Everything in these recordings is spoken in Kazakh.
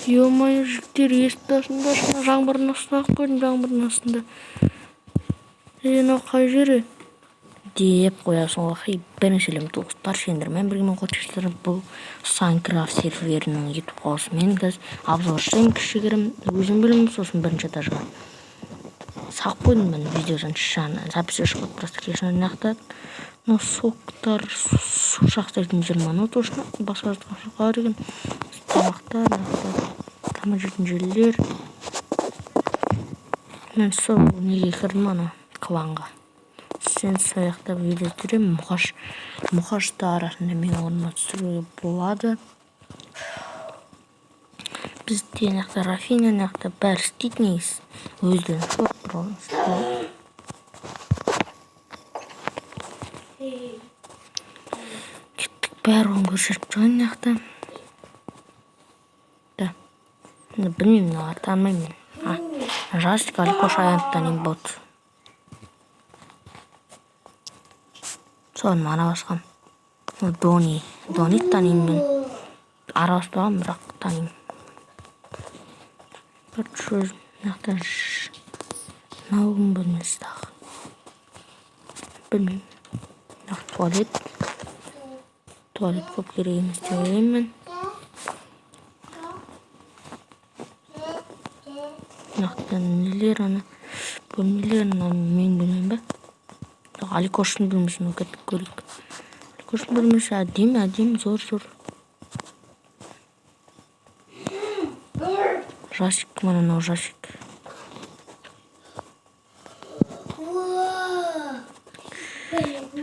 Ё-моё, жігіттер, есікті ашыңдаршы, жаңбырдың астына қалып қойдым, жаңбырдың астында. Мынау қай жері? Деп қоясың ғой. Біріншілем достар, сендермен бірге мен қоштасамын. Бұл Сайнкрафт серверінің YouTube қаусы. Мен қазір обзор жасаймын кішігірім. Өзім білемін, сосын бірінші этажға салып қойдым мен видеодан запись шығып просто кешін нақта. Но соктар, су шақтайтын жер мана точно. Басқа жаққа деген тамақтар, тамақ жейтін жерлер. Мен сол неге кірдім ана кланға. Сен сояқтап видео түсіремін. Мұқашты арасында мен орнына түсіруге болады. Бізде нақта Рафина нақта бәрі істейді негізі. Өздерін шот бұрауыз. Кеттік бәрі оң көршіріп тұрған нақта. Да. Білмеймін, танымаймын. Жасик Аликош аянттан ең бот. Соны мана басқам. Дони танимын мен. Араласпағам, бірақ танимын. Бір нақтан науғын бөлмесі дағы. Білмеймін. Нақ туалет көп керек емес деп ойлаймын мен. Нақтан нелер ана бөлмелер мен білмеймін ба? Аликоштың бөлмесін өкетіп көрейік. Аликоштың бөлмесі әдемі, зор. Жасик, мынау жасик.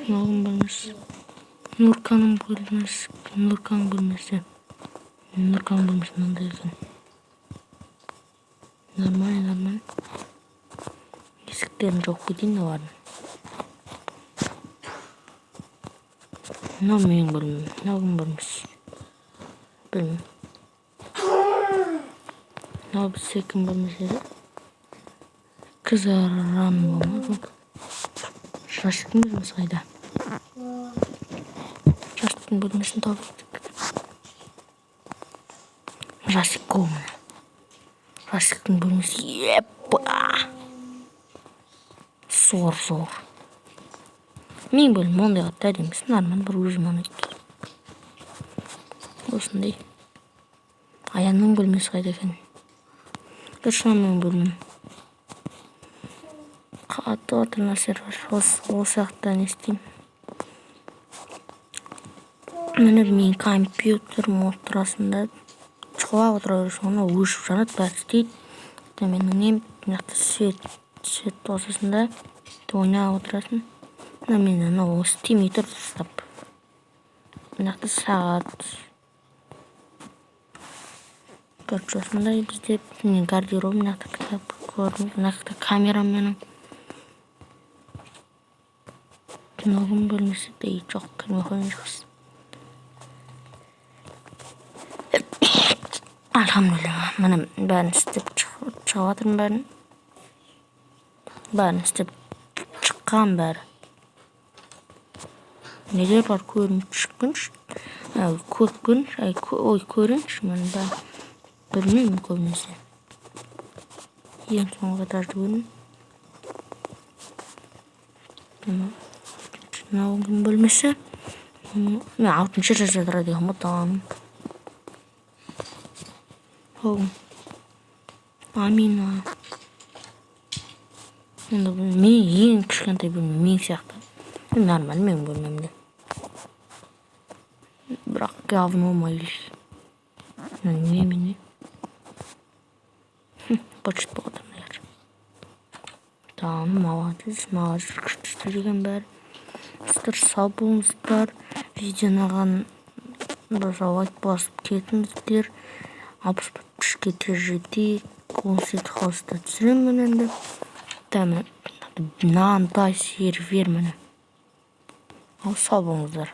Науғын бөлмесі. Нурканың бөлмесі. Мынандай екен. Нормально. Есіктерін жоқ кетейін олардың. Мынау менің бөлмем. Науғын бөлмесі. Білмеймін. Мынау біз секін бөлмесі. Қызаран болмады. Жасиктің бөлмесі қайда? Жасиктің бөлмесін тауып еттік. Жасик қолмын. Жасиктің бөлмесі. Епа! Зор. Мен бөлім ондай қатты әдеміз. Нормально бір өзім анайды. Осындай. Аянның бөлмесі қайда екен? Дұршамның бөлмем. Қатты отырна сервер. Осы ақтан естеймін. Міне мен компьютерім отырасында чуа отыра берші. Оны өшіп жанат бәрі істейді. Менің нем нақты свет тосысында ойнап отырасын. Мен істемей тұр ұстап. Нақты сағат. Короче, осындай бізде гардероб, нақты кітап көрдім. Нақты камерам менің. Науғын бөлмесі де жоқ кірме қойын жақсы. Алхамдулилла, міне бәрін істеп шығатырмын бәрін. Бәрін істеп шыққан бәрі. Нелер бар көрініп шыққыншы. Көрінші мен бәрі. Білмеймін көбінесе. Ең соңғы этажды көрін. Науғын бөлмесі. Мен 6-шы этажда деген ұмытамын. Амина. Мен ең кішкентай бөлмем мен сияқты. Нормально мен бөлмемде. Бірақ говно майлы. Не. Почт болады нелер. Тамам, молодец, күшті деген бәрі. Сіздер сау болыңыздар. Видеоны лайк басып кетіңіздер. 63-ке тез жетейік. Концерт хауста түсіремін енді. Мынандай сервер міне. Сау болыңыздар.